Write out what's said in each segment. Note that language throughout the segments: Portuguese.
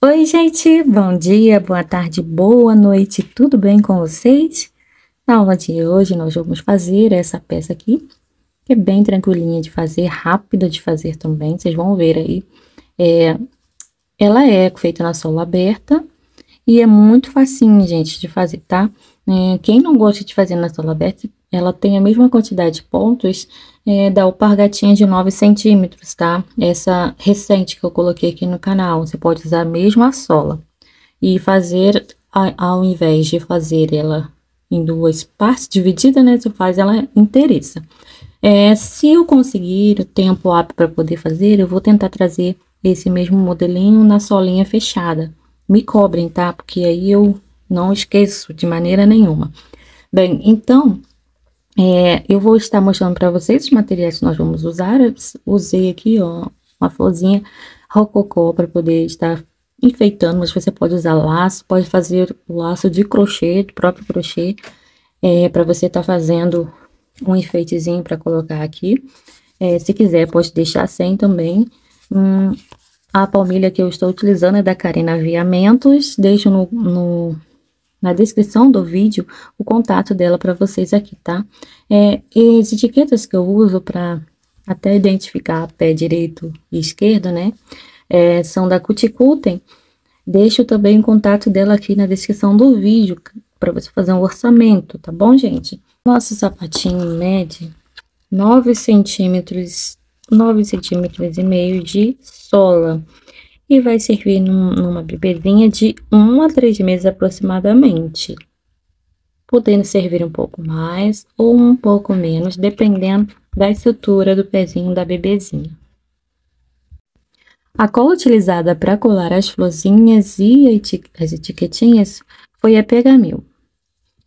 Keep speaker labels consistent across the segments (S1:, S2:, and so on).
S1: Oi, gente, bom dia, boa tarde, boa noite, tudo bem com vocês? Na aula de hoje nós vamos fazer essa peça aqui, que é bem tranquilinha de fazer, rápida de fazer também, vocês vão ver aí. Ela é feita na sola aberta e é muito facinho, gente, de fazer, tá? Quem não gosta de fazer na sola aberta, ela tem a mesma quantidade de pontos da alpargatinha de 9 centímetros, tá? Essa recente que eu coloquei aqui no canal, você pode usar a mesma sola e fazer, ao invés de fazer ela em duas partes divididas, né? Você faz ela inteiriça. Se eu conseguir o tempo hábil para poder fazer, eu vou tentar trazer esse mesmo modelinho na solinha fechada. Me cobrem, tá? Porque aí eu não esqueço de maneira nenhuma. Bem, então, eu vou estar mostrando para vocês os materiais que nós vamos usar. Eu usei aqui, ó, uma florzinha rococó para poder estar enfeitando, mas você pode usar laço, pode fazer o laço de crochê, do próprio crochê, para você estar fazendo um enfeitezinho para colocar aqui. Se quiser, pode deixar sem também. A palmilha que eu estou utilizando é da Karina Aviamentos. Deixo na descrição do vídeo o contato dela para vocês aqui, tá? E as etiquetas que eu uso para até identificar pé direito e esquerdo, né? São da Cuticultem. Deixo também o contato dela aqui na descrição do vídeo para você fazer um orçamento, tá bom, gente? Nosso sapatinho mede 9 centímetros, 9,5 cm de sola. E vai servir numa bebezinha de 1 a 3 meses aproximadamente. Podendo servir um pouco mais ou um pouco menos, dependendo da estrutura do pezinho da bebezinha. A cola utilizada para colar as florzinhas e as etiquetinhas foi a Pegamil.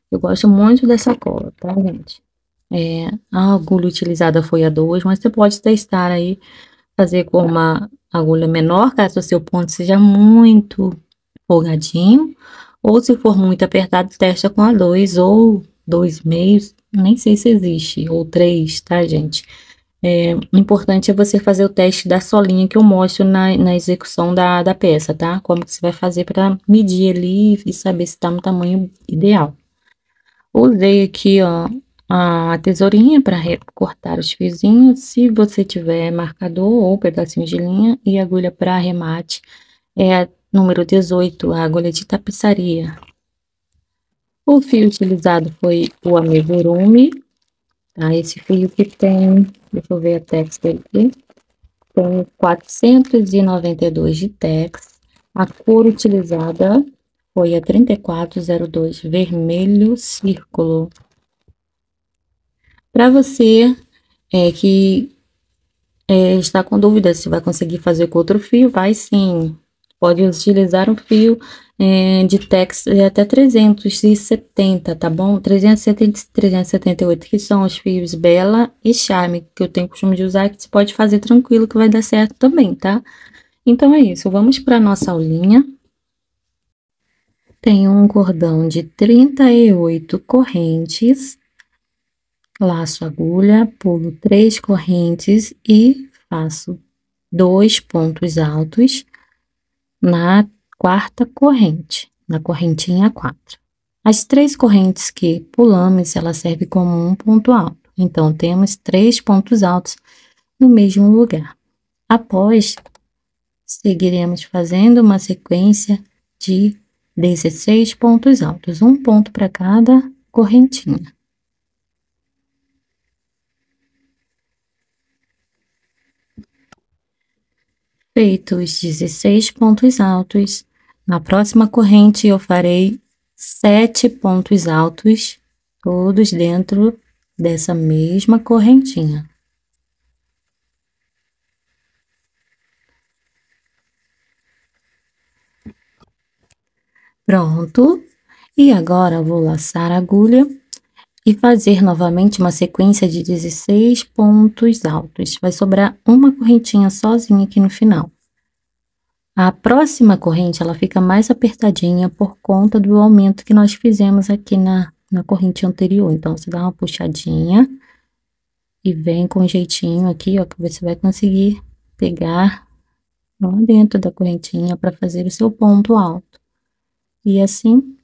S1: Eu gosto muito dessa cola, tá, gente? A agulha utilizada foi a 2, mas você pode testar aí, fazer com uma agulha menor, caso o seu ponto seja muito folgadinho, ou se for muito apertado, testa com a 2 ou 2,5, nem sei se existe, ou 3, tá, gente? O importante é você fazer o teste da solinha que eu mostro na execução da peça, tá? Como que você vai fazer para medir ali e saber se tá no tamanho ideal. Usei aqui, ó, a tesourinha para cortar os fiozinhos. Se você tiver marcador ou pedacinho de linha, e agulha para arremate é a número 18, a agulha de tapeçaria. O fio utilizado foi o amigurumi, tá? Esse fio que tem, deixa eu ver a tex dele aqui, tem 492 de tex. A cor utilizada foi a 3402 vermelho círculo. Para você que está com dúvida se vai conseguir fazer com outro fio, vai sim. Pode utilizar um fio de tex até 370, tá bom? 370 e 378, que são os fios Bela e Charme, que eu tenho costume de usar, que você pode fazer tranquilo, que vai dar certo também, tá? Então é isso, vamos para nossa aulinha. Tenho um cordão de 38 correntes, laço agulha, pulo 3 correntes e faço 2 pontos altos na quarta corrente, na correntinha 4. As 3 correntes que pulamos, ela serve como um ponto alto. Então, temos 3 pontos altos no mesmo lugar. Após, seguiremos fazendo uma sequência de 16 pontos altos, um ponto para cada correntinha. Feitos 16 pontos altos, na próxima corrente eu farei 7 pontos altos, todos dentro dessa mesma correntinha. Pronto. E agora eu vou laçar a agulha e fazer novamente uma sequência de 16 pontos altos. Vai sobrar uma correntinha sozinha aqui no final. A próxima corrente, ela fica mais apertadinha por conta do aumento que nós fizemos aqui na corrente anterior. Então, você dá uma puxadinha e vem com jeitinho aqui, ó, que você vai conseguir pegar lá dentro da correntinha para fazer o seu ponto alto. E assim,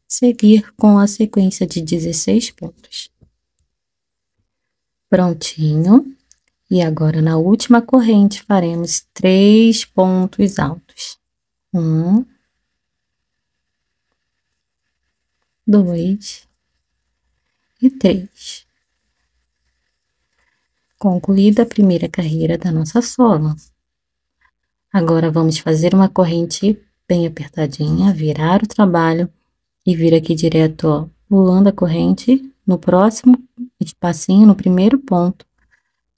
S1: seguir com a sequência de 16 pontos. Prontinho. E agora, na última corrente, faremos 3 pontos altos. 1, 2 e 3. Concluída a primeira carreira da nossa sola. Agora, vamos fazer uma corrente bem apertadinha, virar o trabalho e vir aqui direto, ó, pulando a corrente no próximo espacinho, no primeiro ponto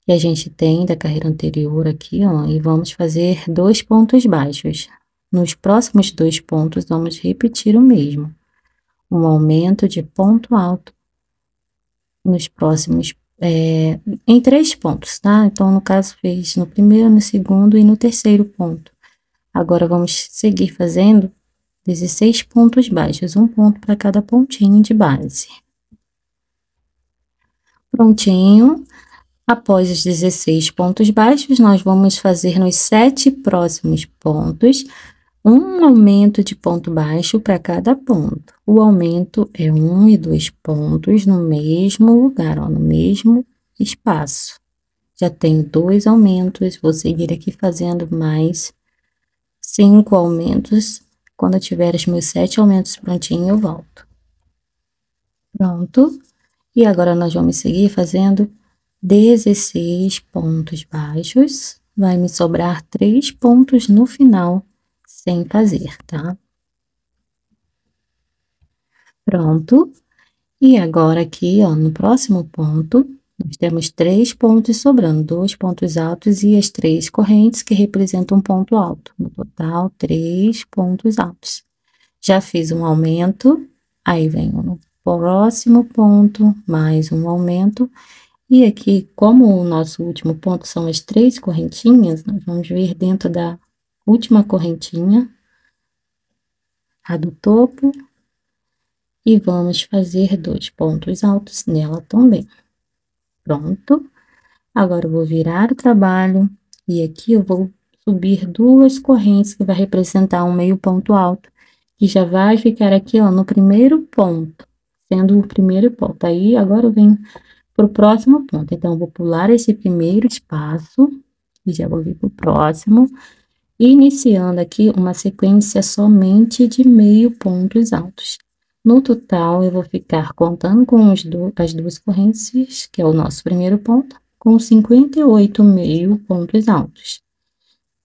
S1: que a gente tem da carreira anterior aqui, ó, e vamos fazer 2 pontos baixos. Nos próximos 2 pontos, vamos repetir o mesmo. Um aumento de ponto alto nos próximos, em 3 pontos, tá? Então, no caso, fez no primeiro, no segundo e no terceiro ponto. Agora, vamos seguir fazendo 16 pontos baixos, um ponto para cada pontinho de base. Prontinho. Após os 16 pontos baixos, nós vamos fazer nos 7 próximos pontos um aumento de ponto baixo para cada ponto. O aumento é 1 e 2 pontos no mesmo lugar, ó, no mesmo espaço. Já tenho 2 aumentos, vou seguir aqui fazendo mais 5 aumentos. Quando eu tiver os meus 7 aumentos prontinho, eu volto. Pronto. E agora nós vamos seguir fazendo 16 pontos baixos, vai me sobrar 3 pontos no final, sem fazer, tá? Pronto. E agora aqui, ó, no próximo ponto, nós temos 3 pontos sobrando, 2 pontos altos e as 3 correntes que representam um ponto alto. No total, 3 pontos altos. Já fiz um aumento, aí venho no próximo ponto, mais um aumento. E aqui, como o nosso último ponto são as 3 correntinhas, nós vamos vir dentro da última correntinha, a do topo, e vamos fazer 2 pontos altos nela também. Pronto. Agora, eu vou virar o trabalho, e aqui eu vou subir 2 correntes, que vai representar um meio ponto alto, que já vai ficar aqui, ó, no primeiro ponto, sendo o primeiro ponto. Aí, agora eu venho para o próximo ponto. Então, eu vou pular esse primeiro espaço e já vou vir para o próximo, iniciando aqui uma sequência somente de meio pontos altos. No total, eu vou ficar contando com as 2 correntes, que é o nosso primeiro ponto, com 58 meio pontos altos.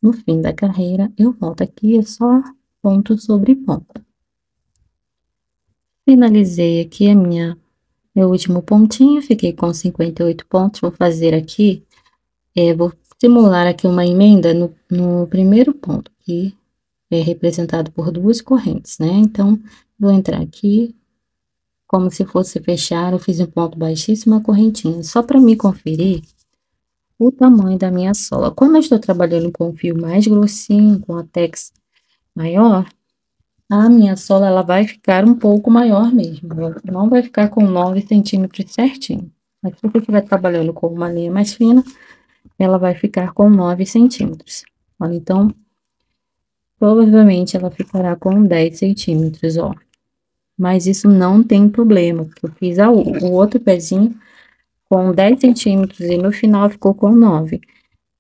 S1: No fim da carreira, eu volto aqui, é só ponto sobre ponto. Finalizei aqui meu último pontinho, fiquei com 58 pontos, vou fazer aqui, vou simular aqui uma emenda no primeiro ponto, que é representado por 2 correntes, né? Então, vou entrar aqui, como se fosse fechar, eu fiz um ponto baixíssimo, uma correntinha, só para me conferir o tamanho da minha sola. Quando eu estou trabalhando com fio mais grossinho, com a tex maior, a minha sola, ela vai ficar um pouco maior mesmo, ela não vai ficar com 9 centímetros certinho. Mas se você estiver trabalhando com uma linha mais fina, ela vai ficar com 9 centímetros. Olha, então, provavelmente ela ficará com 10 centímetros, ó. Mas isso não tem problema, porque eu fiz o outro pezinho com 10 centímetros e no final ficou com 9.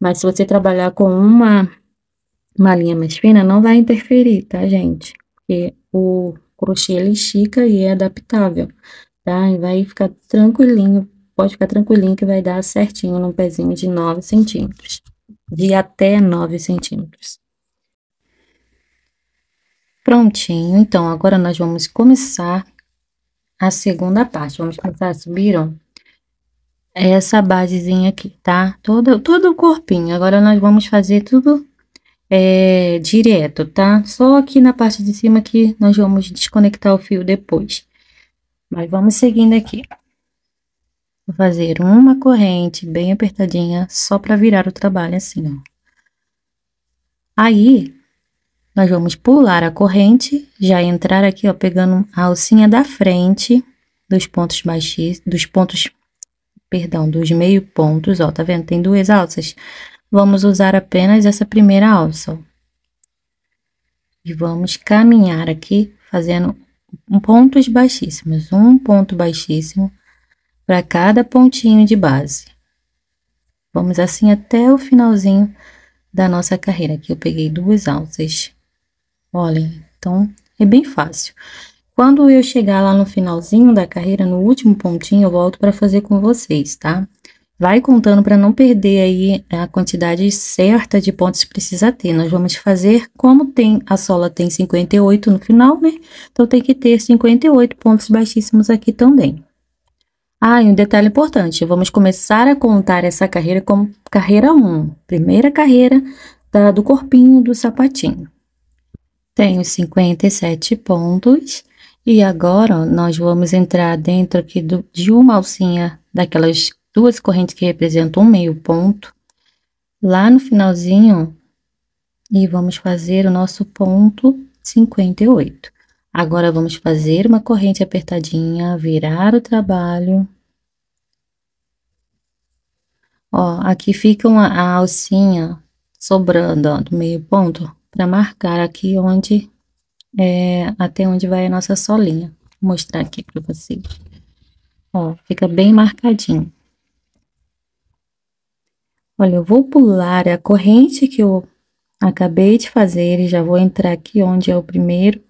S1: Mas se você trabalhar com uma linha mais fina, não vai interferir, tá, gente? Porque o crochê, ele estica e é adaptável, tá? E vai ficar tranquilinho, pode ficar tranquilinho que vai dar certinho num pezinho de 9 centímetros. De até 9 centímetros. Prontinho, então, agora nós vamos começar a segunda parte. Vamos começar a subir, ó, essa basezinha aqui, tá? Todo o corpinho. Agora, nós vamos fazer tudo direto, tá? Só aqui na parte de cima que nós vamos desconectar o fio depois. Mas vamos seguindo aqui. Vou fazer uma corrente bem apertadinha, só para virar o trabalho assim, ó. Aí, nós vamos pular a corrente, já entrar aqui, ó, pegando a alcinha da frente dos pontos baixíssimos, dos meio pontos, ó, tá vendo? Tem 2 alças. vamos usar apenas essa primeira alça, ó. E vamos caminhar aqui, fazendo pontos baixíssimos, um ponto baixíssimo para cada pontinho de base. Vamos assim até o finalzinho da nossa carreira. Aqui eu peguei 2 alças. Olha, então é bem fácil. Quando eu chegar lá no finalzinho da carreira, no último pontinho, eu volto para fazer com vocês, tá? Vai contando para não perder aí a quantidade certa de pontos que precisa ter. Nós vamos fazer como a sola tem 58 no final, né? Então tem que ter 58 pontos baixíssimos aqui também. Ah, e um detalhe importante, vamos começar a contar essa carreira como carreira 1, primeira carreira do corpinho do sapatinho. Tenho 57 pontos e agora ó, nós vamos entrar dentro aqui de uma alcinha daquelas 2 correntes que representam um meio ponto, lá no finalzinho, e vamos fazer o nosso ponto 58. Agora, vamos fazer uma corrente apertadinha, virar o trabalho. Ó, aqui fica a alcinha sobrando, ó, do meio ponto, para marcar aqui onde, até onde vai a nossa solinha. Vou mostrar aqui para vocês. Ó, fica bem marcadinho. Olha, eu vou pular a corrente que eu acabei de fazer e já vou entrar aqui onde é o primeiro,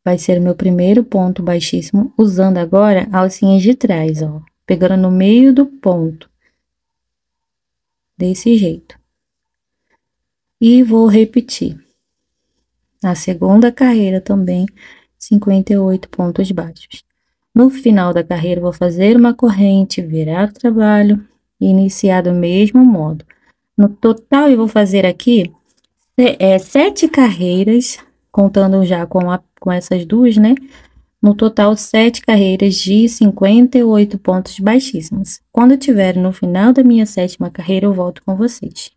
S1: vai ser o meu primeiro ponto baixíssimo, usando agora alcinhas de trás, ó, pegando no meio do ponto, desse jeito. E vou repetir. Na segunda carreira também, 58 pontos baixos. No final da carreira, vou fazer uma corrente, virar o trabalho e iniciar do mesmo modo. No total, eu vou fazer aqui 7 carreiras, contando já com essas 2, né? No total, 7 carreiras de 58 pontos baixíssimos. Quando eu tiver no final da minha 7ª carreira, eu volto com vocês.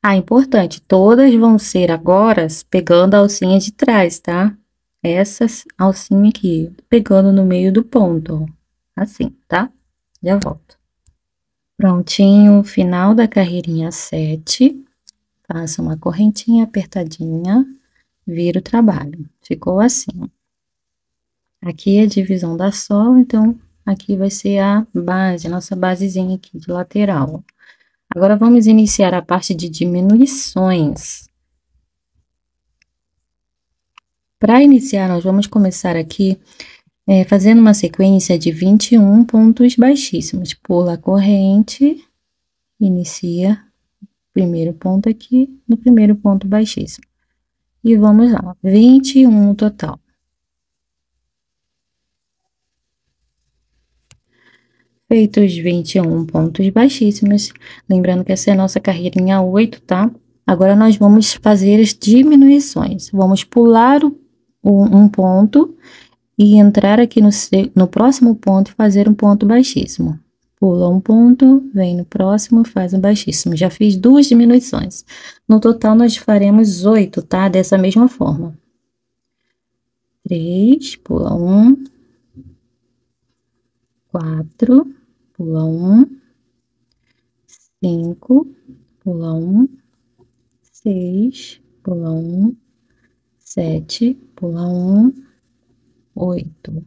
S1: Ah, importante, todas vão ser agora pegando a alcinha de trás, tá? Essa alcinha aqui, pegando no meio do ponto, ó. Assim, tá? Já volto. Prontinho, final da carreirinha 7. Faça uma correntinha apertadinha, vira o trabalho. Ficou assim. Aqui é a divisão da sola, então aqui vai ser a base, a nossa basezinha aqui de lateral. Agora vamos iniciar a parte de diminuições. Para iniciar, nós vamos começar aqui fazendo uma sequência de 21 pontos baixíssimos. Pula a corrente, inicia primeiro ponto aqui, no primeiro ponto baixíssimo. E vamos lá, 21 no total. Feitos 21 pontos baixíssimos, lembrando que essa é a nossa carreirinha 8, tá? Agora, nós vamos fazer as diminuições. Vamos pular um ponto e entrar aqui no próximo ponto e fazer um ponto baixíssimo. Pula um ponto, vem no próximo, faz um baixíssimo. Já fiz 2 diminuições. No total, nós faremos 8, tá? Dessa mesma forma. 3, pula 1. 4, pula 1. 5, pula 1. 6, pula 1. 7, pula 1. 8.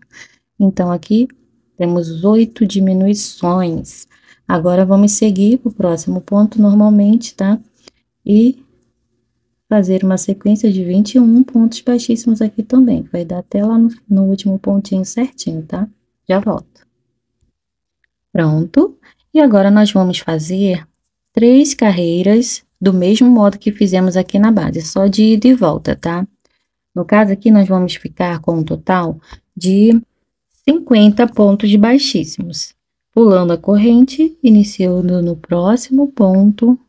S1: Então, aqui temos 8 diminuições. Agora, vamos seguir para o próximo ponto normalmente, tá? E fazer uma sequência de 21 pontos baixíssimos aqui também. Vai dar até lá no último pontinho certinho, tá? Já volto. Pronto. E agora, nós vamos fazer 3 carreiras do mesmo modo que fizemos aqui na base, só de ida e volta, tá? No caso aqui, nós vamos ficar com um total de 50 pontos baixíssimos. Pulando a corrente, iniciando no próximo ponto,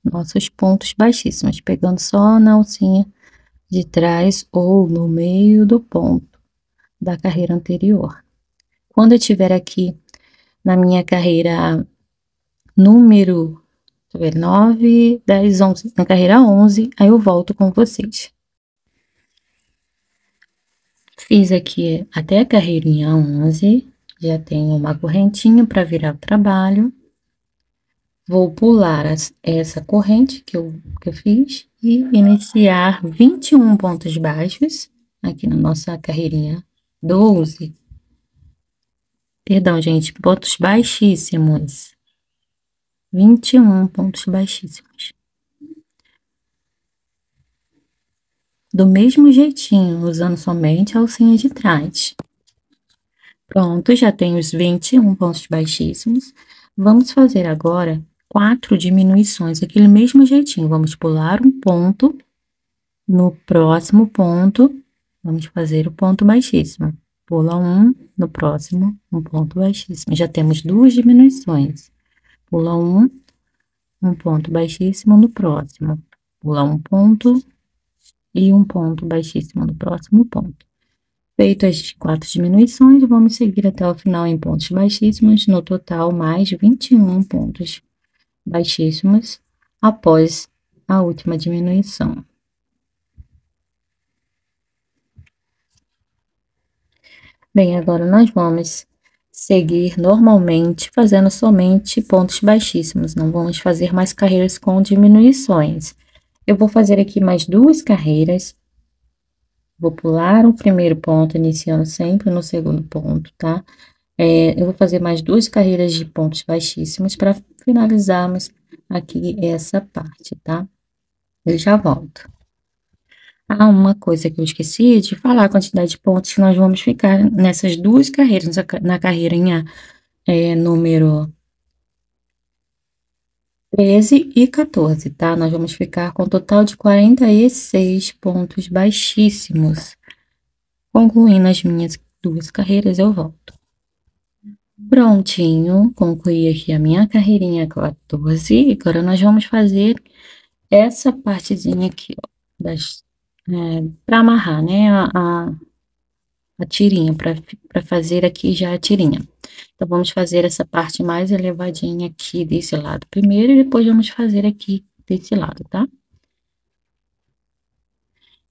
S1: nossos pontos baixíssimos, pegando só na alcinha de trás ou no meio do ponto da carreira anterior. Quando eu estiver aqui na minha carreira número 9, 10, 11, na carreira 11, aí eu volto com vocês. Fiz aqui até a carreirinha 11, já tenho uma correntinha para virar o trabalho. Vou pular essa corrente que eu fiz e iniciar 21 pontos baixos aqui na nossa carreirinha 12. Perdão, gente, pontos baixíssimos. 21 pontos baixíssimos. Do mesmo jeitinho, usando somente a alcinha de trás. Pronto, já tenho os 21 pontos baixíssimos. Vamos fazer agora 4 diminuições, daquele mesmo jeitinho. Vamos pular um ponto, no próximo ponto, vamos fazer o ponto baixíssimo. Pula um, no próximo, um ponto baixíssimo. Já temos 2 diminuições. Pula um ponto baixíssimo no próximo. Pula um ponto e um ponto baixíssimo no próximo ponto. Feito as 4 diminuições, vamos seguir até o final em pontos baixíssimos, no total mais 21 pontos baixíssimos após a última diminuição. Bem, agora nós vamos seguir normalmente, fazendo somente pontos baixíssimos, não vamos fazer mais carreiras com diminuições. Eu vou fazer aqui mais 2 carreiras. Vou pular o primeiro ponto, iniciando sempre no segundo ponto, tá? Eu vou fazer mais 2 carreiras de pontos baixíssimos para finalizarmos aqui essa parte, tá? Eu já volto. Ah, uma coisa que eu esqueci de falar, a quantidade de pontos que nós vamos ficar nessas 2 carreiras, na carreirinha número 13 e 14, tá? Nós vamos ficar com um total de 46 pontos baixíssimos. Concluindo as minhas 2 carreiras, eu volto. Prontinho, concluí aqui a minha carreirinha 14. E agora nós vamos fazer essa partezinha aqui, ó, para amarrar, né, a tirinha, para fazer aqui já a tirinha. Então, vamos fazer essa parte mais elevadinha aqui desse lado primeiro, e depois vamos fazer aqui desse lado, tá?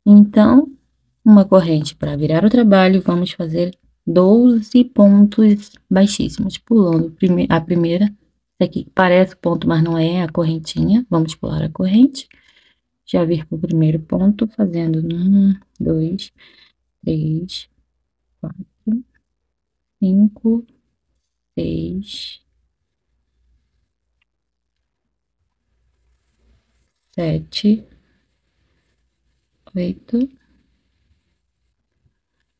S1: Então, uma corrente para virar o trabalho, vamos fazer 12 pontos baixíssimos, pulando a primeira, essa aqui parece ponto, mas não é, a correntinha, vamos pular a corrente, já vir para o primeiro ponto, fazendo 1, 2, 3, 4, 5, 6, 7, 8,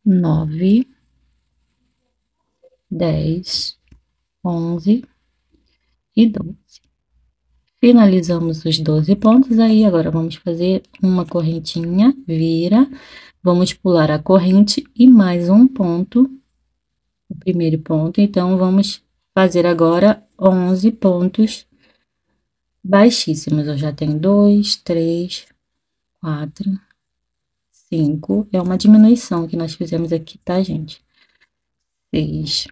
S1: 9, 10, 11 e 12. Finalizamos os 12 pontos aí, agora vamos fazer uma correntinha, vira, vamos pular a corrente e mais um ponto, o primeiro ponto, então vamos fazer agora 11 pontos baixíssimos. Eu já tenho 2, 3, 4, 5, é uma diminuição que nós fizemos aqui, tá, gente? 6,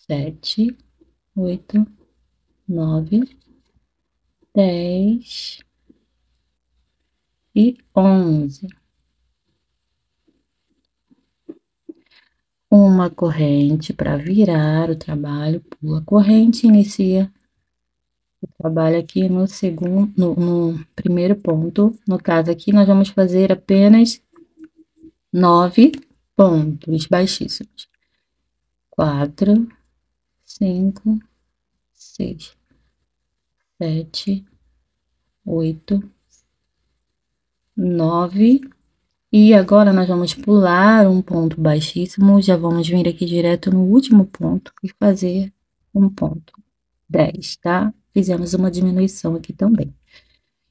S1: 7, 8, 9, 10 e 11. Uma corrente para virar o trabalho, pula a corrente, inicia o trabalho aqui no segundo, no primeiro ponto. No caso aqui, nós vamos fazer apenas 9 pontos baixíssimos. 4, 5, 6, 7, 8, 9. E agora nós vamos pular um ponto baixíssimo, já vamos vir aqui direto no último ponto e fazer um ponto 10, tá? Fizemos uma diminuição aqui também.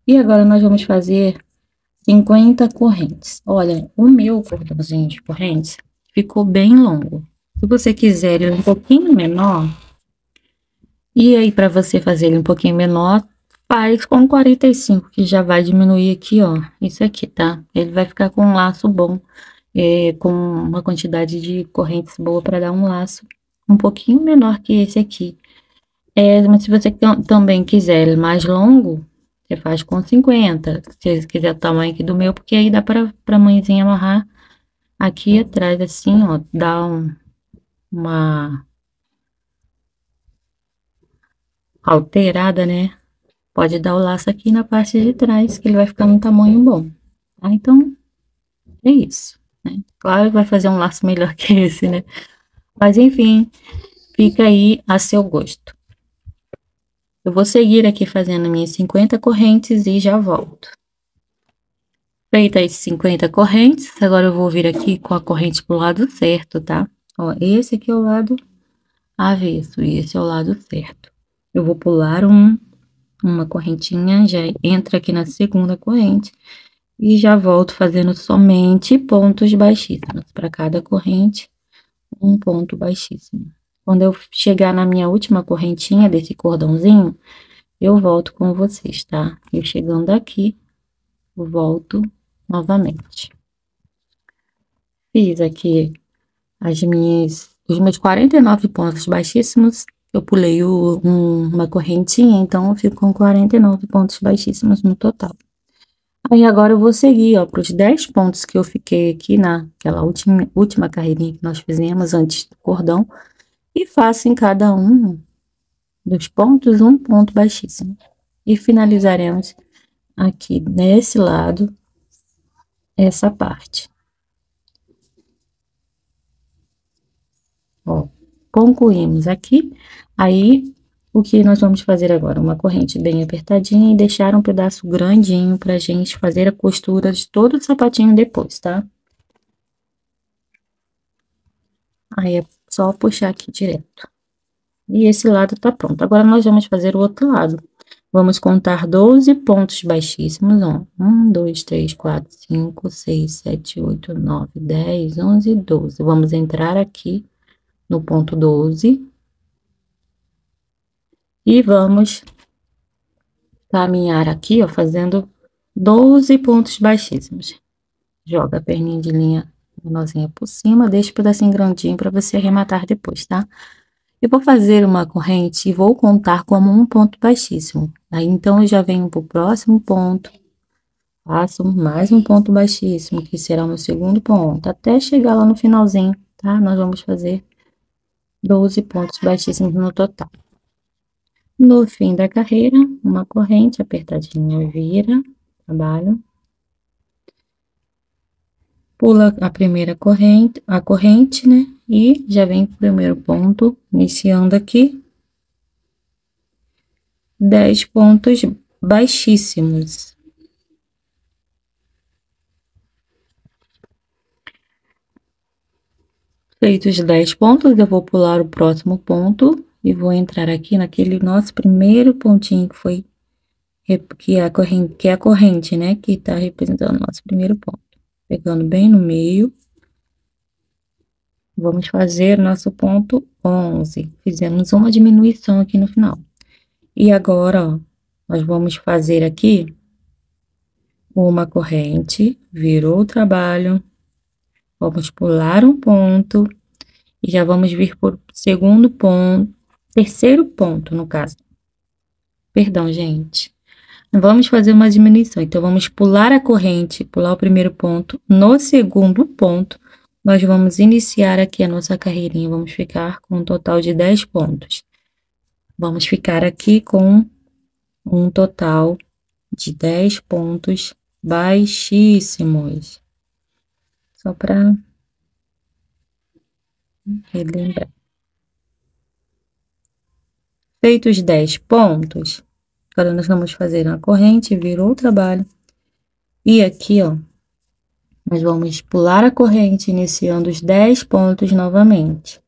S1: E agora nós vamos fazer 50 correntes. Olha, o meu cordãozinho de correntes ficou bem longo. Se você quiser ele um pouquinho menor, e aí para você fazer ele um pouquinho menor, faz com 45, que já vai diminuir aqui, ó, isso aqui, tá? Ele vai ficar com um laço bom, com uma quantidade de correntes boa para dar um laço um pouquinho menor que esse aqui. Mas se você também quiser ele mais longo, você faz com 50, se você quiser o tamanho aqui do meu, porque aí dá pra mãezinha amarrar aqui atrás, assim, ó, dá uma alterada, né? Pode dar o laço aqui na parte de trás, que ele vai ficar num tamanho bom, tá? Então, é isso, né? Claro que vai fazer um laço melhor que esse, né? Mas, enfim, fica aí a seu gosto. Eu vou seguir aqui fazendo minhas 50 correntes e já volto. Feitas as 50 correntes, agora eu vou vir aqui com a corrente pro lado certo, tá? Ó, esse aqui é o lado avesso e esse é o lado certo. Eu vou pular uma correntinha, já entra aqui na segunda corrente e já volto fazendo somente pontos baixíssimos. Para cada corrente, um ponto baixíssimo. Quando eu chegar na minha última correntinha desse cordãozinho, eu volto com vocês, tá? Eu chegando aqui, eu volto novamente. Fiz aqui os meus 49 pontos baixíssimos, eu pulei uma correntinha, então eu fico com 49 pontos baixíssimos no total. Aí agora eu vou seguir, ó, para os 10 pontos que eu fiquei aqui naquela última carreirinha que nós fizemos antes do cordão, e faço em cada um dos pontos um ponto baixíssimo. E finalizaremos aqui nesse lado essa parte. Ó, concluímos aqui. Aí, o que nós vamos fazer agora? Uma corrente bem apertadinha e deixar um pedaço grandinho pra gente fazer a costura de todo o sapatinho depois, tá? Aí, é só puxar aqui direto. E esse lado tá pronto. Agora, nós vamos fazer o outro lado. Vamos contar 12 pontos baixíssimos, ó. 1, 2, 3, 4, 5, 6, 7, 8, 9, 10, 11, 12. Vamos entrar aqui no ponto 12. E vamos caminhar aqui, ó, fazendo 12 pontos baixíssimos. Joga a perninha de linha menorzinha por cima, deixa o pedacinho grandinho para você arrematar depois, tá? Eu vou fazer uma corrente e vou contar como um ponto baixíssimo. Aí, então, eu já venho pro próximo ponto, faço mais um ponto baixíssimo, que será o meu segundo ponto, até chegar lá no finalzinho, tá? Nós vamos fazer 12 pontos baixíssimos no total. No fim da carreira, uma corrente apertadinha, vira, trabalho. Pula a primeira corrente, né? E já vem pro primeiro ponto, iniciando aqui. 10 pontos baixíssimos. Feitos 10 pontos, eu vou pular o próximo ponto e vou entrar aqui naquele nosso primeiro pontinho que é a corrente, né? Que tá representando o nosso primeiro ponto. Pegando bem no meio. Vamos fazer nosso ponto 11. Fizemos uma diminuição aqui no final. E agora, ó, nós vamos fazer aqui uma corrente, virou o trabalho, vamos pular um ponto e já vamos vir por segundo ponto, terceiro ponto, no caso. Perdão, gente. Vamos fazer uma diminuição. Então, vamos pular a corrente, pular o primeiro ponto. No segundo ponto, nós vamos iniciar aqui a nossa carreirinha. Vamos ficar com um total de 10 pontos. Vamos ficar aqui com um total de 10 pontos baixíssimos. Só para relembrar. Feitos 10 pontos, agora nós vamos fazer uma corrente, virou o trabalho. E aqui, ó, nós vamos pular a corrente, iniciando os 10 pontos novamente.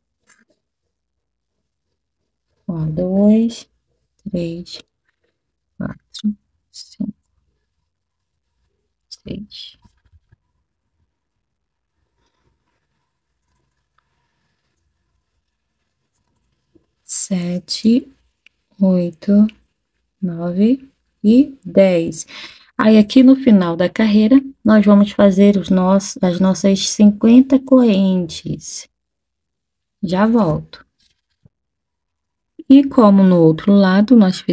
S1: Ó, 2, 3, 4, 5, 6. 7, 8, 9 e 10. Aí, aqui no final da carreira, nós vamos fazer as nossas 50 correntes. Já volto. E como no outro lado, nós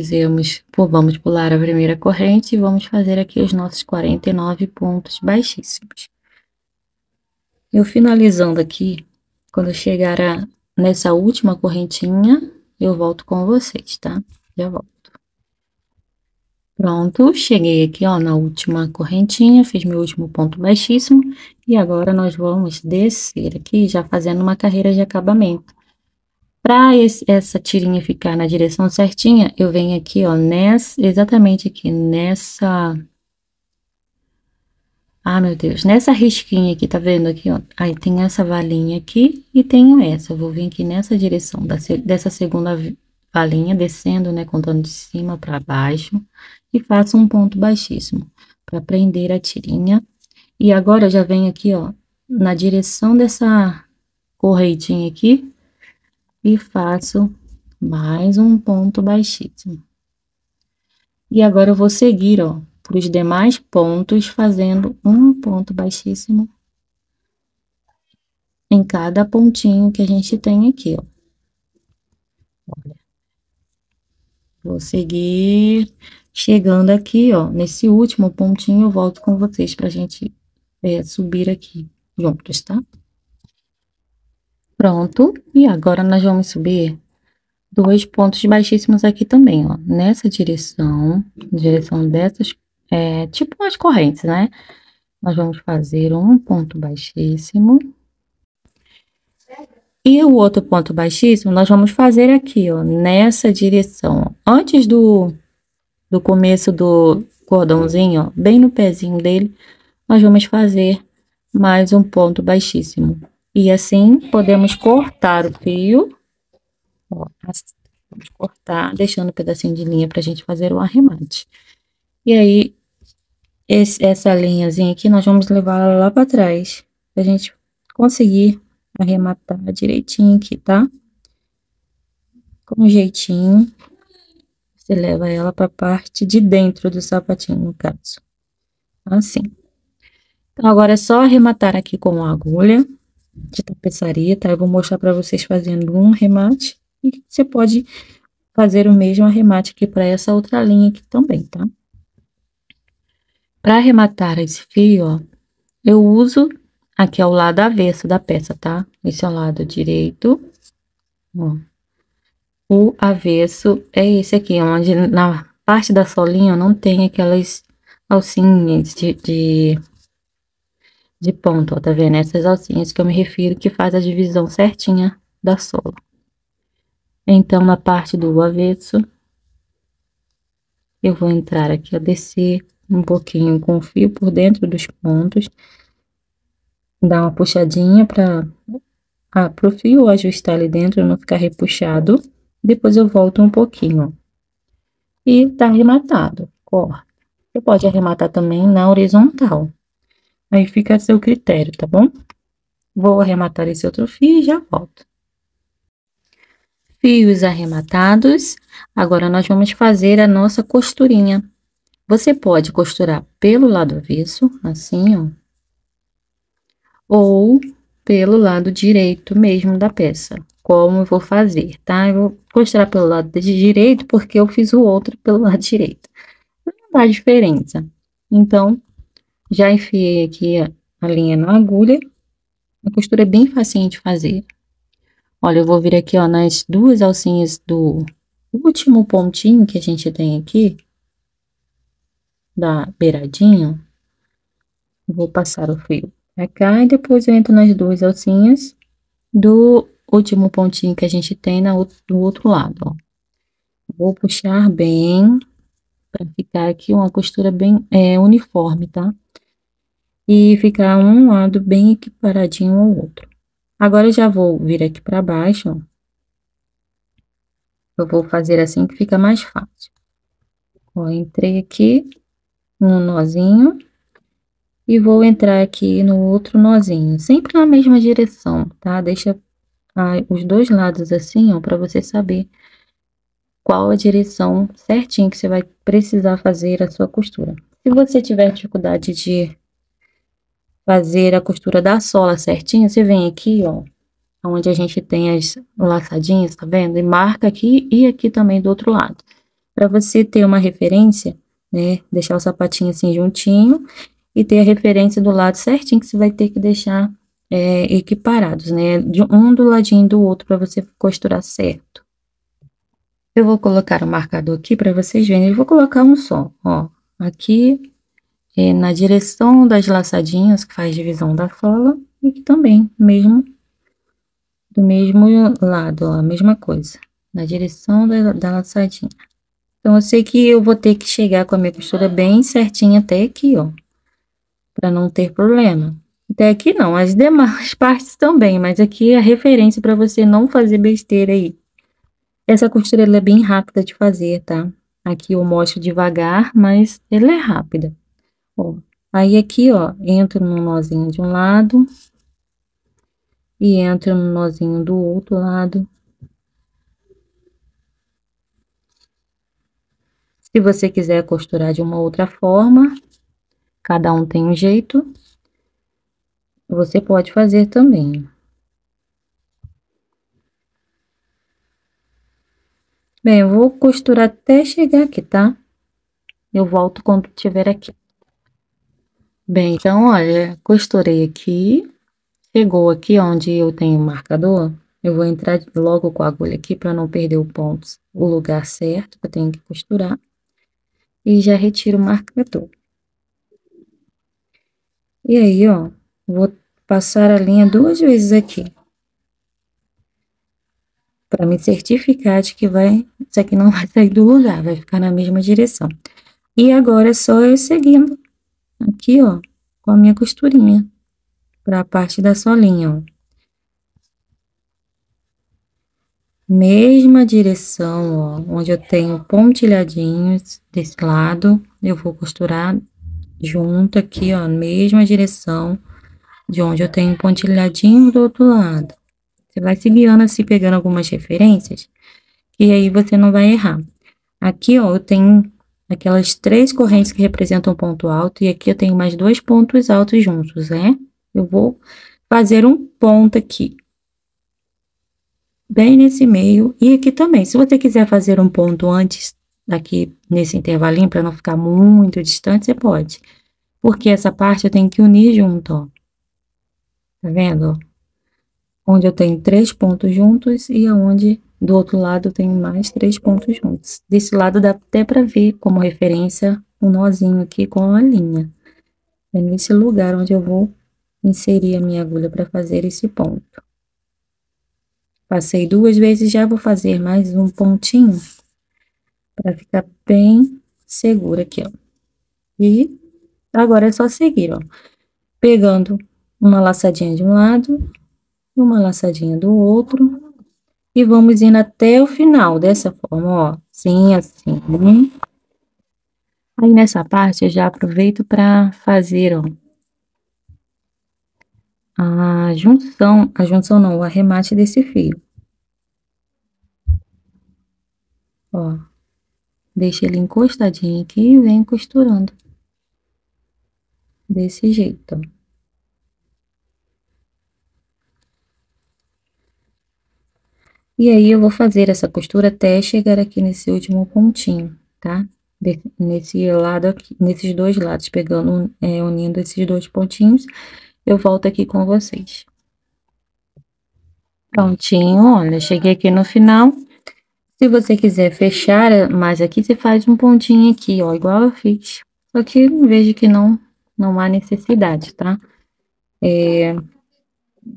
S1: vamos pular a primeira corrente e vamos fazer aqui os nossos 49 pontos baixíssimos. Eu finalizando aqui, quando eu chegar nessa última correntinha, eu volto com vocês, tá? Já volto. Pronto, cheguei aqui, ó, na última correntinha, fiz meu último ponto baixíssimo. E agora nós vamos descer aqui, já fazendo uma carreira de acabamento. Para essa tirinha ficar na direção certinha, eu venho aqui, ó, exatamente aqui, nessa... Ah, meu Deus, nessa risquinha aqui, tá vendo aqui, ó? Aí tem essa valinha aqui e tenho essa. Eu vou vir aqui nessa direção dessa segunda valinha, descendo, né, contando de cima para baixo. E faço um ponto baixíssimo para prender a tirinha. E agora eu já venho aqui, ó, na direção dessa correitinha aqui e faço mais um ponto baixíssimo. E agora eu vou seguir, ó, para os demais pontos, fazendo um ponto baixíssimo em cada pontinho que a gente tem aqui, ó. Olha. Vou seguir chegando aqui, ó, nesse último pontinho, eu volto com vocês pra gente subir aqui juntos, tá? Pronto, e agora nós vamos subir 2 pontos baixíssimos aqui também, ó, nessa direção, dessas, tipo as correntes, né? Nós vamos fazer um ponto baixíssimo. E o outro ponto baixíssimo, nós vamos fazer aqui, ó, nessa direção, ó. Antes do começo do cordãozinho, ó, bem no pezinho dele, nós vamos fazer mais um ponto baixíssimo. E assim, podemos cortar o fio, ó, assim, vamos cortar, deixando um pedacinho de linha pra gente fazer o arremate. E aí, essa linhazinha aqui, nós vamos levar ela lá pra trás, pra gente conseguir arrematar direitinho aqui, tá? Com um jeitinho, você leva ela pra parte de dentro do sapatinho, no caso. Assim. Então, agora é só arrematar aqui com a agulha de tapeçaria, tá? Eu vou mostrar pra vocês fazendo um arremate e você pode fazer o mesmo arremate aqui pra essa outra linha aqui também, tá? Pra arrematar esse fio, ó, eu uso aqui ao lado avesso da peça, tá? Esse é o lado direito, ó. O avesso é esse aqui, onde na parte da solinha não tem aquelas alcinhas de ponta, ó, tá vendo? Essas alcinhas que eu me refiro que faz a divisão certinha da sola. Então, na parte do avesso, eu vou entrar aqui, ó, descer um pouquinho com o fio por dentro dos pontos, dar uma puxadinha pro fio ajustar ali dentro, não ficar repuxado. Depois eu volto um pouquinho, ó. E tá arrematado, corta. Você pode arrematar também na horizontal. Aí fica a seu critério, tá bom? Vou arrematar esse outro fio e já volto. Fios arrematados. Agora, nós vamos fazer a nossa costurinha. Você pode costurar pelo lado avesso, assim, ó. Ou pelo lado direito mesmo da peça, como eu vou fazer, tá? Eu vou costurar pelo lado direito, porque eu fiz o outro pelo lado direito. Não dá diferença. Então, já enfiei aqui a linha na agulha. A costura é bem facinho de fazer. Olha, eu vou vir aqui, ó, nas duas alcinhas do último pontinho que a gente tem aqui, da beiradinha, vou passar o fio pra cá e depois eu entro nas duas alcinhas do último pontinho que a gente tem do outro lado, ó. Vou puxar bem, pra ficar aqui uma costura bem uniforme, tá? E ficar um lado bem equiparadinho ao outro. Agora, eu já vou vir aqui pra baixo, ó. Eu vou fazer assim que fica mais fácil. Ó, entrei aqui no nozinho e vou entrar aqui no outro nozinho, sempre na mesma direção, tá? Deixa os dois lados assim, ó, pra você saber qual a direção certinho que você vai precisar fazer a sua costura. Se você tiver dificuldade de fazer a costura da sola certinho, você vem aqui, ó, onde a gente tem as laçadinhas, tá vendo? E marca aqui e aqui também do outro lado. Para você ter uma referência, né? Deixar o sapatinho assim juntinho e ter a referência do lado certinho que você vai ter que deixar equiparados, né? De um do ladinho do outro para você costurar certo. Eu vou colocar o marcador aqui para vocês verem. Eu vou colocar um só, ó. Aqui, na direção das laçadinhas, que faz divisão da sola. E aqui também, do mesmo lado, ó, a mesma coisa. Na direção da laçadinha. Então, eu sei que eu vou ter que chegar com a minha costura bem certinha até aqui, ó. Para não ter problema. Até aqui não, as demais partes também, mas aqui é a referência para você não fazer besteira aí. Essa costura ela é bem rápida de fazer, tá? Aqui eu mostro devagar, mas ela é rápida. Ó, aí aqui, ó, entro no nozinho de um lado e entro no nozinho do outro lado. Se você quiser costurar de uma outra forma, cada um tem um jeito, você pode fazer também. Bem, eu vou costurar até chegar aqui, tá? Eu volto quando tiver aqui. Bem, então, olha, costurei aqui. Chegou aqui onde eu tenho o marcador, eu vou entrar logo com a agulha aqui para não perder o ponto, o lugar certo que eu tenho que costurar. E já retiro o marcador. E aí, ó, vou passar a linha 2 vezes aqui. Para me certificar de que isso aqui não vai sair do lugar, vai ficar na mesma direção. E agora é só eu seguindo aqui, ó, com a minha costurinha, para a parte da solinha, ó. Mesma direção, ó, onde eu tenho pontilhadinhos desse lado, eu vou costurar junto aqui, ó, mesma direção de onde eu tenho pontilhadinho do outro lado. Você vai se guiando assim, pegando algumas referências, e aí você não vai errar. Aqui, ó, eu tenho aquelas 3 correntes que representam ponto alto, e aqui eu tenho mais 2 pontos altos juntos, né? Eu vou fazer um ponto aqui, bem nesse meio, e aqui também. Se você quiser fazer um ponto antes, aqui nesse intervalinho, para não ficar muito distante, você pode. Porque essa parte eu tenho que unir junto, ó. Tá vendo, ó? Onde eu tenho 3 pontos juntos e aonde do outro lado eu tenho mais 3 pontos juntos. Desse lado dá até para ver como referência um nozinho aqui com a linha. É nesse lugar onde eu vou inserir a minha agulha para fazer esse ponto. Passei 2 vezes, já vou fazer mais um pontinho para ficar bem segura aqui, ó. E agora é só seguir, ó, pegando uma laçadinha de um lado, uma laçadinha do outro, e vamos indo até o final, dessa forma, ó, assim, assim. Aí, nessa parte, eu já aproveito para fazer, ó, a junção não, o arremate desse fio. Ó, deixa ele encostadinho aqui e vem costurando. Desse jeito, ó. E aí, eu vou fazer essa costura até chegar aqui nesse último pontinho, tá? Nesse lado aqui, nesses dois lados, pegando, unindo esses 2 pontinhos, eu volto aqui com vocês. Prontinho, olha, cheguei aqui no final. Se você quiser fechar mais aqui, você faz um pontinho aqui, ó, igual eu fiz. Só que vejo que não há necessidade, tá?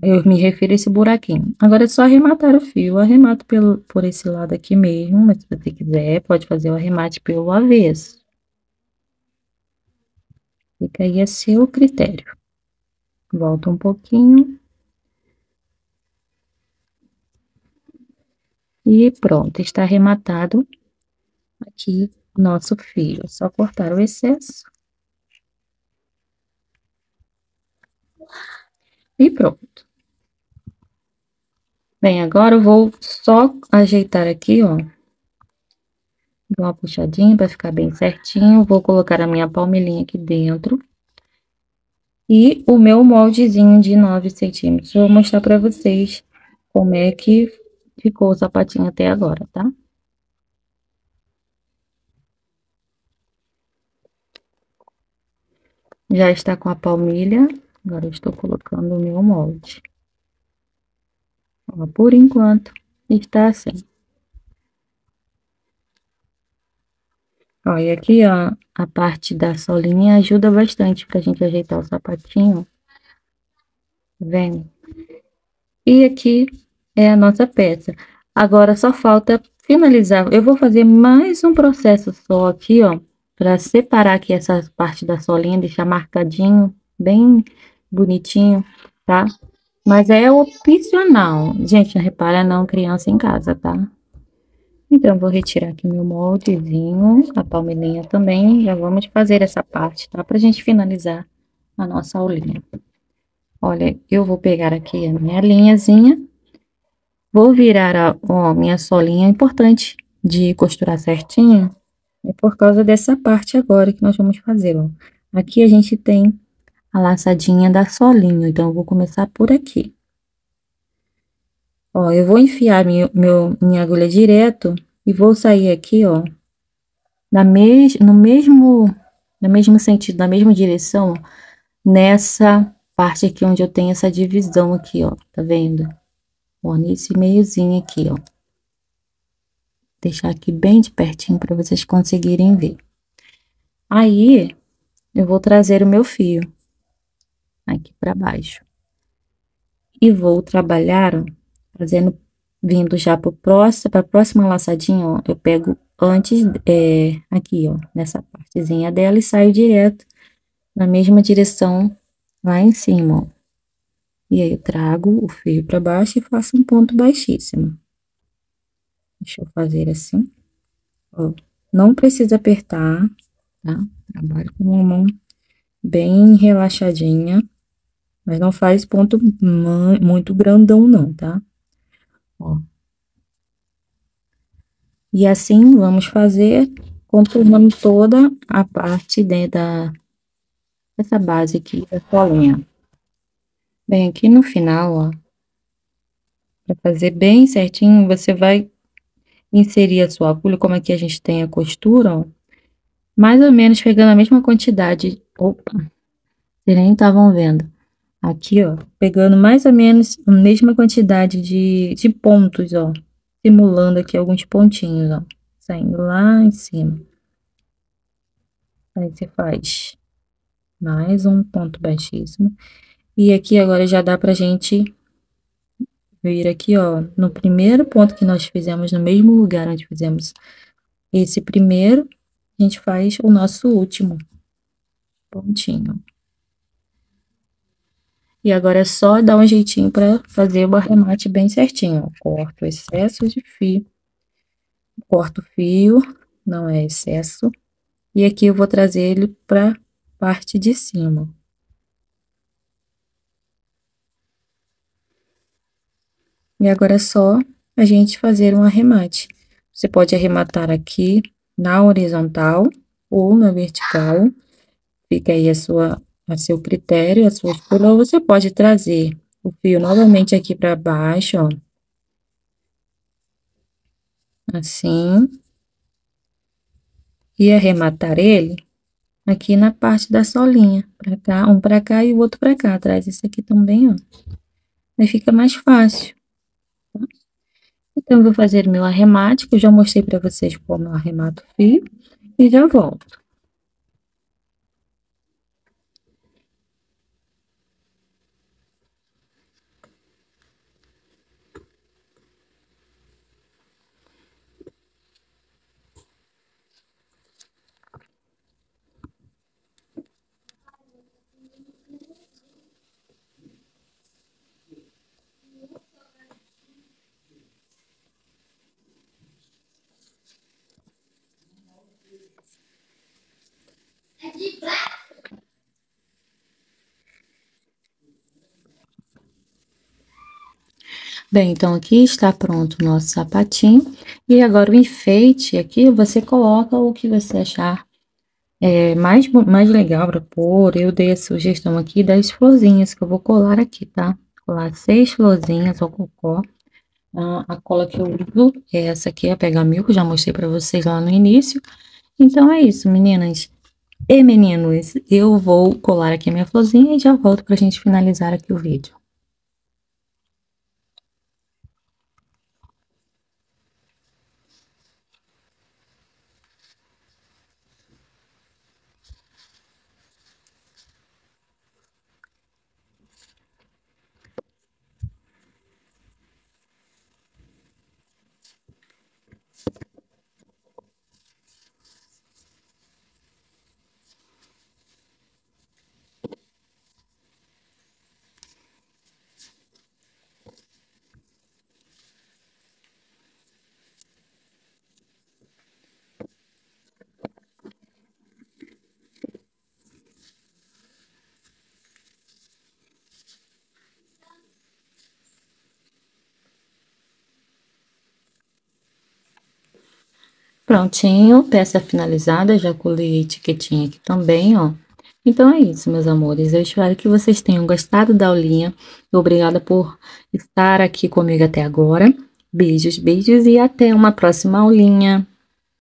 S1: Eu me refiro a esse buraquinho. Agora é só arrematar o fio. Eu arremato por esse lado aqui mesmo, mas se você quiser, pode fazer o arremate pelo avesso. Fica aí a seu critério. Volta um pouquinho. E pronto, está arrematado aqui nosso fio. É só cortar o excesso. E pronto. Bem, agora eu vou só ajeitar aqui, ó. Dou uma puxadinha para ficar bem certinho. Vou colocar a minha palmilhinha aqui dentro. E o meu moldezinho de 9 centímetros. Vou mostrar para vocês como é que ficou o sapatinho até agora, tá? Já está com a palmilha. Agora eu estou colocando o meu molde. Ó, por enquanto, está assim. Ó, e aqui, ó, a parte da solinha ajuda bastante pra gente ajeitar o sapatinho, tá vendo? E aqui é a nossa peça. Agora só falta finalizar. Eu vou fazer mais um processo só aqui, ó, para separar aqui essa parte da solinha, deixar marcadinho, bem bonitinho, tá? Mas é opcional. Gente, não repara não, criança em casa, tá? Então, vou retirar aqui meu moldezinho, a palmeirinha também. Já vamos fazer essa parte, tá? Pra gente finalizar a nossa aulinha. Olha, eu vou pegar aqui a minha linhazinha. Vou virar ó, minha solinha. É importante de costurar certinho. É por causa dessa parte agora que nós vamos fazer, ó. Aqui a gente tem a laçadinha da solinha. Então, eu vou começar por aqui. Ó, eu vou enfiar minha agulha direto e vou sair aqui, ó, no mesmo sentido, na mesma direção, nessa parte aqui onde eu tenho essa divisão aqui, ó, tá vendo? Ó, nesse meiozinho aqui, ó. Deixar aqui bem de pertinho para vocês conseguirem ver. Aí, eu vou trazer o meu fio aqui para baixo. E vou trabalhar, ó, fazendo, vindo já para a próxima laçadinha, ó, eu pego antes, aqui, ó, nessa partezinha dela e saio direto na mesma direção lá em cima, ó. E aí, eu trago o fio para baixo e faço um ponto baixíssimo. Deixa eu fazer assim, ó. Não precisa apertar, tá? Trabalho com uma mão bem relaxadinha, mas não faz ponto muito grandão não, tá? Ó. E assim, vamos fazer, contornando toda a parte, né, dessa base aqui da solinha. Bem, aqui no final, ó, pra fazer bem certinho, você vai inserir a sua agulha, como aqui a gente tem a costura, ó, mais ou menos pegando a mesma quantidade. Opa, vocês nem estavam vendo. Aqui, ó, pegando mais ou menos a mesma quantidade de pontos, ó, simulando aqui alguns pontinhos, ó, saindo lá em cima. Aí você faz mais um ponto baixíssimo. E aqui agora já dá pra gente vir aqui, ó, no primeiro ponto que nós fizemos, no mesmo lugar onde fizemos esse primeiro, a gente faz o nosso último pontinho. E agora é só dar um jeitinho pra fazer o arremate bem certinho, ó. Corto o excesso de fio, corto o fio, não é excesso. E aqui eu vou trazer ele pra parte de cima. E agora é só a gente fazer um arremate. Você pode arrematar aqui na horizontal ou na vertical. Fica aí a seu critério, a sua escolha. Ou você pode trazer o fio novamente aqui para baixo, ó. Assim. E arrematar ele aqui na parte da solinha. Pra cá, um pra cá e o outro pra cá. Traz esse aqui também, ó. Aí fica mais fácil. Então, eu vou fazer meu arremate, que eu já mostrei para vocês como eu arremato o fio, e já volto. Bem, então aqui está pronto o nosso sapatinho. E agora o enfeite aqui, você coloca o que você achar mais legal para pôr. Eu dei a sugestão aqui das florzinhas que eu vou colar aqui, tá? Colar 6 florzinhas ao cocó. A cola que eu uso é essa aqui, a Pega Mil, que eu já mostrei para vocês lá no início. Então é isso, meninas e meninos. Eu vou colar aqui a minha florzinha e já volto pra gente finalizar aqui o vídeo. Prontinho, peça finalizada, já colei a etiquetinha aqui também, ó. Então é isso, meus amores. Eu espero que vocês tenham gostado da aulinha. Obrigada por estar aqui comigo até agora. Beijos, beijos e até uma próxima aulinha.